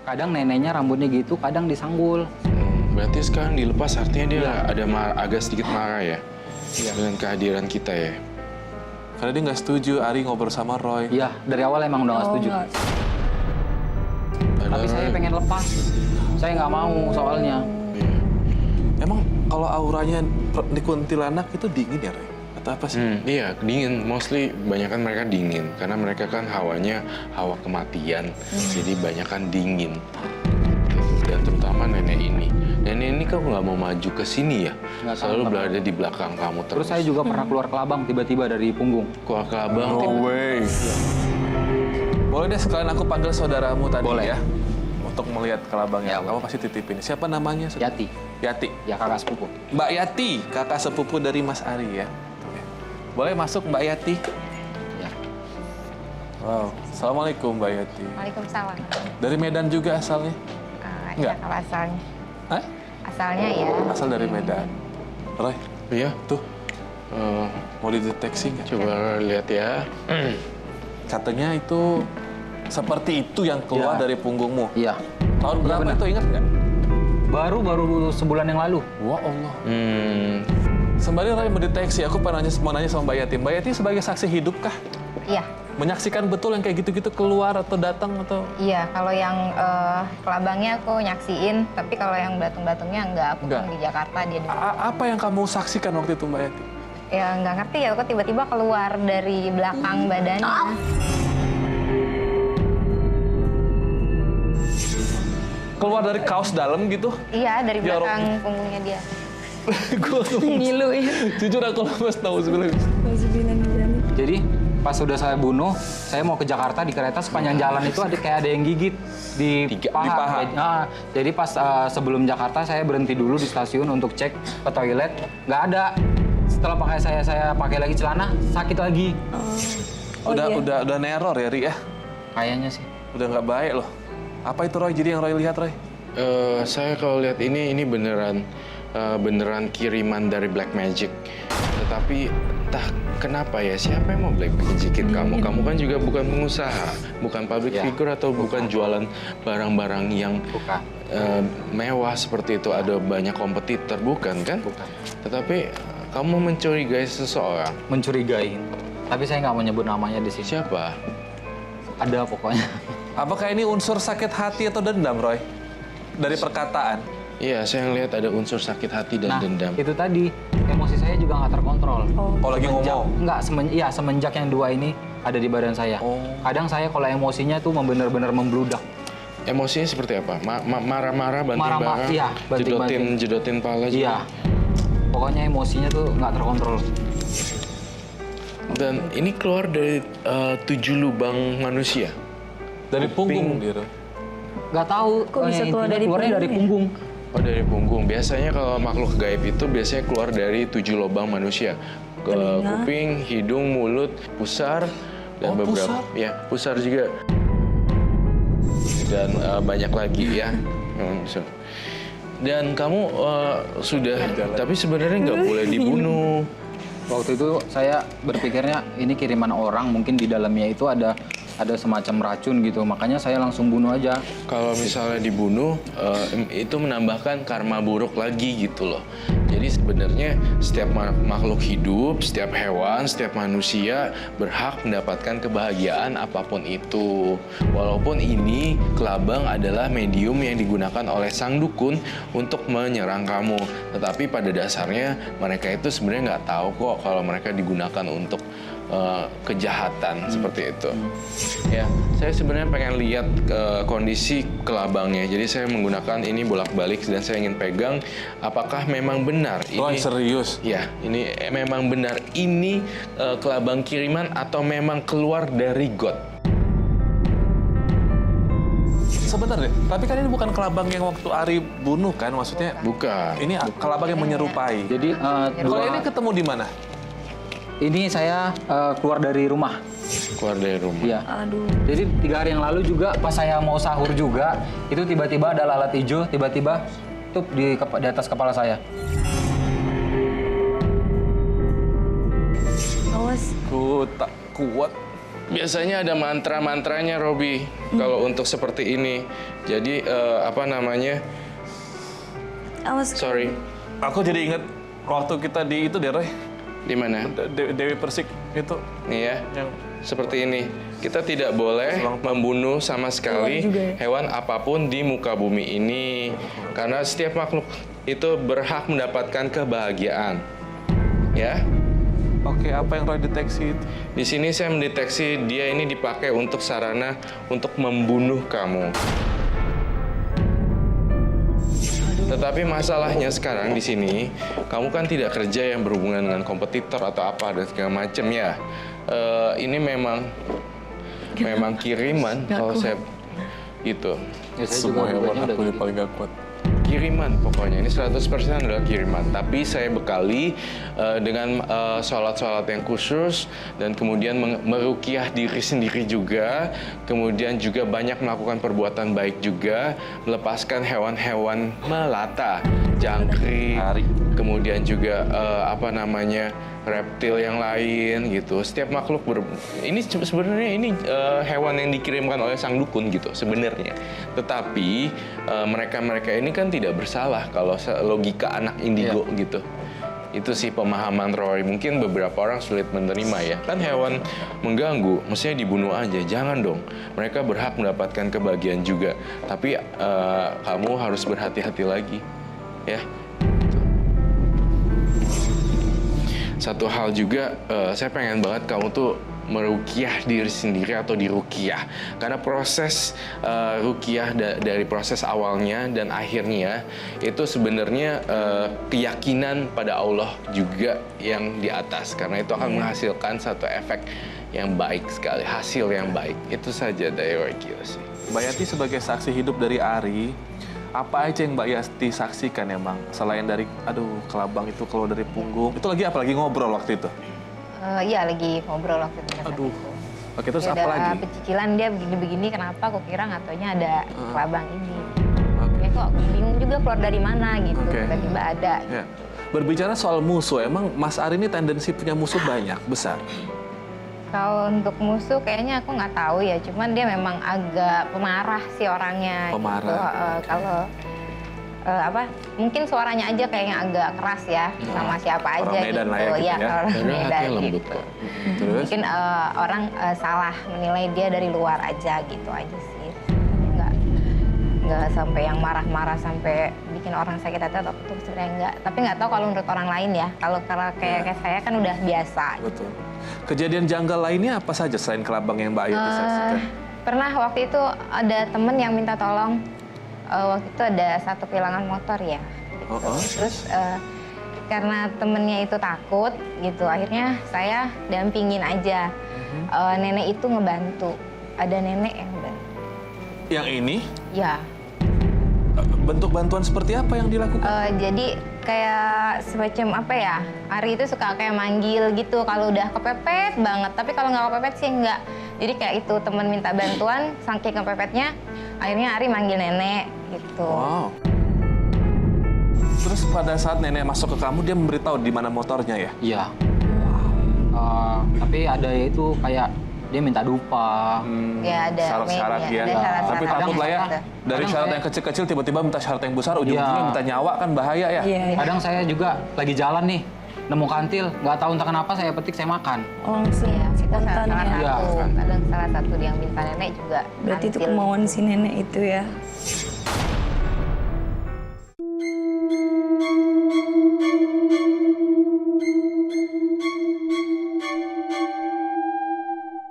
Kadang neneknya rambutnya gitu, kadang disanggul. Berarti sekarang dilepas artinya dia ada agak sedikit marah ya? Iya. Dengan kehadiran kita ya? Karena dia nggak setuju Ari ngobrol sama Roy. Iya, dari awal emang udah nggak setuju. Tapi saya pengen lepas. Saya nggak mau soalnya. Iya. Emang kalau auranya di kuntilanak itu dingin ya, Roy? Atau apa sih? Iya, dingin. Mostly banyakan mereka dingin. Karena mereka kan hawanya hawa kematian. Jadi banyakan dingin. Dan terutama nenek ini. Nenek ini kok nggak mau maju ke sini ya? Nggak tahu, Selalu Pak. berada di belakang kamu terus. Terus saya juga pernah keluar kelabang tiba-tiba dari punggung. Keluar ke abang. No way. Boleh deh sekalian aku panggil saudaramu tadi. Boleh. Ya? Untuk melihat kelabangnya. Ya, Kamu pasti titipin. Siapa namanya? Yati, Yati. ya kakak sepupu. Mbak Yati, kakak sepupu dari Mas Ari ya. Boleh masuk Mbak Yati? Ya. Wow. Assalamualaikum Mbak Yati. Waalaikumsalam. Dari Medan juga asalnya? Iya, Enggak. kalau asalnya. Hah? Asalnya ya. Asal dari Medan. Roy, Iya. tuh Eh, mau dideteksi nggak? coba lihat ya. Katanya itu seperti itu yang keluar Ya. dari punggungmu. Iya. Tahun berapa benar. itu ingat nggak? Baru sebulan yang lalu. Wah Allah. Hmm, Sembari Roy mendeteksi, aku mau nanya sama Mbak Yati. Mbak Yati sebagai saksi hidup kah? Iya. Menyaksikan betul yang kayak gitu-gitu keluar atau datang atau? Iya, kalau yang kelabangnya aku nyaksiin, tapi kalau yang belatung-belatungnya enggak. Aku Enggak. kan di Jakarta, dia di Apa yang kamu saksikan waktu itu Mbak Yati? Ya nggak ngerti ya, aku tiba-tiba keluar dari belakang badannya. Keluar dari kaos dalam gitu? Iya, dari Ya, belakang punggungnya dia. Gue Ngilu ya. jujur aku lemes tahu sebenarnya. Jadi pas sudah saya bunuh, saya mau ke Jakarta di kereta sepanjang jalan itu ada yang gigit di paha. di paha. Nah, jadi pas sebelum Jakarta saya berhenti dulu di stasiun untuk cek ke toilet, nggak ada. Setelah saya pakai lagi celana, sakit lagi. Udah neror ya Ri ya? Kayaknya sih. Udah nggak baik loh. Apa itu Roy? Jadi yang Roy lihat Roy? saya kalau lihat ini beneran kiriman dari Black Magic. Tetapi entah kenapa ya, siapa yang mau Black Magicin kamu? Kamu kan juga bukan pengusaha, bukan public Ya, figure atau bukan jualan barang-barang yang Bukan. mewah seperti itu. Ada banyak kompetitor, bukan kan? Bukan. Tetapi kamu mencurigai seseorang. Mencurigai. Tapi saya nggak mau nyebut namanya di sini. Siapa? Ada pokoknya. Apakah ini unsur sakit hati atau dendam Roy? Dari perkataan. Iya, saya ngelihat ada unsur sakit hati dan Nah, dendam. itu tadi emosi saya juga nggak terkontrol. Oh lagi ngomong? Nggak, semenjak yang dua ini ada di badan saya. Oh. Kadang saya kalau emosinya tuh benar-benar membludak. Emosinya seperti apa? Marah-marah, banting Marah-marah, barang, iya, banting-banting. jedotin pala juga. Iya. Pokoknya emosinya tuh nggak terkontrol. Dan ini keluar dari 7 lubang manusia. Dari punggung gitu. Nggak tahu. Kok bisa intinya keluar dari keluarnya dari punggung punggung. Oh, dari punggung. Biasanya kalau makhluk gaib itu biasanya keluar dari 7 lubang manusia. Ke Telinga. kuping, hidung, mulut, pusar, dan Oh, beberapa. pusar? Ya, pusar juga. Dan banyak lagi ya. So. Dan kamu sudah, tapi sebenarnya nggak boleh dibunuh. Waktu itu saya berpikirnya ini kiriman orang, mungkin di dalamnya itu ada semacam racun gitu. Makanya saya langsung bunuh aja. Kalau misalnya dibunuh, itu menambahkan karma buruk lagi gitu loh. Jadi sebenarnya setiap makhluk hidup, setiap hewan, setiap manusia berhak mendapatkan kebahagiaan apapun itu. Walaupun ini kelabang adalah medium yang digunakan oleh sang dukun untuk menyerang kamu. Tetapi pada dasarnya mereka itu sebenarnya nggak tahu kok kalau mereka digunakan untuk kejahatan seperti itu. Ya, saya sebenarnya pengen lihat kondisi kelabangnya. Jadi saya menggunakan ini bolak-balik dan saya ingin pegang apakah memang benar Roy ini. serius? Ya, ini memang benar ini kelabang kiriman atau memang keluar dari God. Sebentar deh, tapi kan ini bukan kelabang yang waktu Ari bunuh kan? Maksudnya Bukan. ini kelabang yang menyerupai. Jadi Kalau ini ketemu di mana? ini saya keluar dari rumah. Keluar dari rumah. Iya. Aduh. Jadi 3 hari yang lalu juga pas saya mau sahur juga, itu tiba-tiba ada lalat hijau, tiba-tiba tuh di atas kepala saya. Awas. Ku tak kuat Biasanya ada mantra-mantranya, Robi, kalau untuk seperti ini. Jadi, apa namanya? Awas. Sorry, Aku jadi inget waktu kita di itu deh, Roy. di mana? Dewi Persik itu Nih ya, yang seperti ini. Kita tidak boleh membunuh sama sekali hewan apapun di muka bumi ini. Karena setiap makhluk itu berhak mendapatkan kebahagiaan. Ya. Oke, apa yang Roy deteksi itu? Di sini saya mendeteksi dia ini dipakai untuk sarana untuk membunuh kamu. Tetapi masalahnya sekarang di sini, kamu kan tidak kerja yang berhubungan dengan kompetitor atau apa dan segala macam ya. Ini memang kiriman kalau saya itu. Ya, saya Semua juga hewan udah aku ini gitu. paling gak kuat. Kiriman pokoknya, ini 100% adalah kiriman. Tapi saya bekali dengan sholat-sholat yang khusus dan kemudian meruqyah diri sendiri juga. Kemudian juga banyak melakukan perbuatan baik juga, melepaskan hewan-hewan melata, jangkrik, kemudian juga apa namanya reptil yang lain gitu. Setiap makhluk ini sebenarnya ini hewan yang dikirimkan oleh sang dukun gitu sebenarnya. Tetapi mereka ini kan tidak bersalah kalau logika anak indigo gitu. Itu sih pemahaman Roy. Mungkin beberapa orang sulit menerima ya. Kan hewan mengganggu, mestinya dibunuh aja. Jangan dong. Mereka berhak mendapatkan kebahagiaan juga. Tapi kamu harus berhati-hati lagi, ya. Satu hal juga, saya pengen banget kamu tuh meruqyah diri sendiri atau diruqyah. Karena proses ruqyah dari proses awalnya dan akhirnya itu sebenarnya keyakinan pada Allah juga yang di atas. Karena itu akan menghasilkan satu efek yang baik sekali, hasil yang baik. Itu saja dari Roy Kiyoshi. Mbak Yati sebagai saksi hidup dari Ari, apa aja yang Mbak Yati saksikan emang? Selain dari, kelabang itu keluar dari punggung. Itu lagi apa? Lagi ngobrol waktu itu? Iya, lagi ngobrol waktu itu. Aduh. Oke, terus Dia apa ada lagi? pecicilan dia begini-begini, kenapa aku kira nggak taunya ada kelabang ini. Oke. Ya kok aku bingung juga keluar dari mana gitu, Oke. tiba-tiba ada. Ya. Berbicara soal musuh, emang Mas Ari ini tendensi punya musuh banyak, besar? Kalau untuk musuh kayaknya aku nggak tahu ya, cuman dia memang agak pemarah sih orangnya. Pemarah. Gitu. Kalau mungkin suaranya aja kayaknya agak keras ya sama siapa aja Orang Medan gitu. lah ya, gitu ya. Kalau orang Karena Medan hatinya lembut gitu. kok. Terus? Mungkin orang salah menilai dia dari luar aja gitu aja sih. Nggak sampai yang marah-marah sampai bikin orang sakit hati atau itu sebenarnya enggak. Tapi nggak tahu kalau menurut orang lain ya. Kalau kayak saya kan udah biasa. Betul. Kejadian janggal lainnya apa saja selain kelabang yang Mbak Yati saksikan? Pernah waktu itu ada temen yang minta tolong. Waktu itu ada satu kehilangan motor ya. Gitu. Terus karena temennya itu takut gitu, akhirnya saya dampingin aja. Nenek itu ngebantu. Ada nenek yang ngebantu. Yang ini? Ya. Bentuk bantuan seperti apa yang dilakukan? Jadi kayak semacam apa ya, Ari itu suka kayak manggil gitu kalau udah kepepet banget. Tapi kalau nggak kepepet sih nggak. Jadi kayak itu temen minta bantuan, saking kepepetnya, akhirnya Ari manggil nenek gitu. Wow. Terus pada saat nenek masuk ke kamu, dia memberitahu di mana motornya ya? Iya. Tapi ada itu kayak dia minta dupa. Ya ada Syarat-syarat mainnya, ya. ada syarat-syarat. Tapi takut lah ya. Ada. Dari Kadang syarat saya- yang kecil-kecil tiba-tiba minta syarat yang besar, ujung-ujungnya Iya. minta nyawa kan bahaya ya? Iya. Kadang saya juga lagi jalan nih, nemu kantil, nggak tahu entah kenapa saya petik, saya makan. Oh, langsung Iya, itu spontan salah ya. satu. Kadang salah satu yang minta nenek juga. Berarti itu kantil. kemauan si nenek itu ya.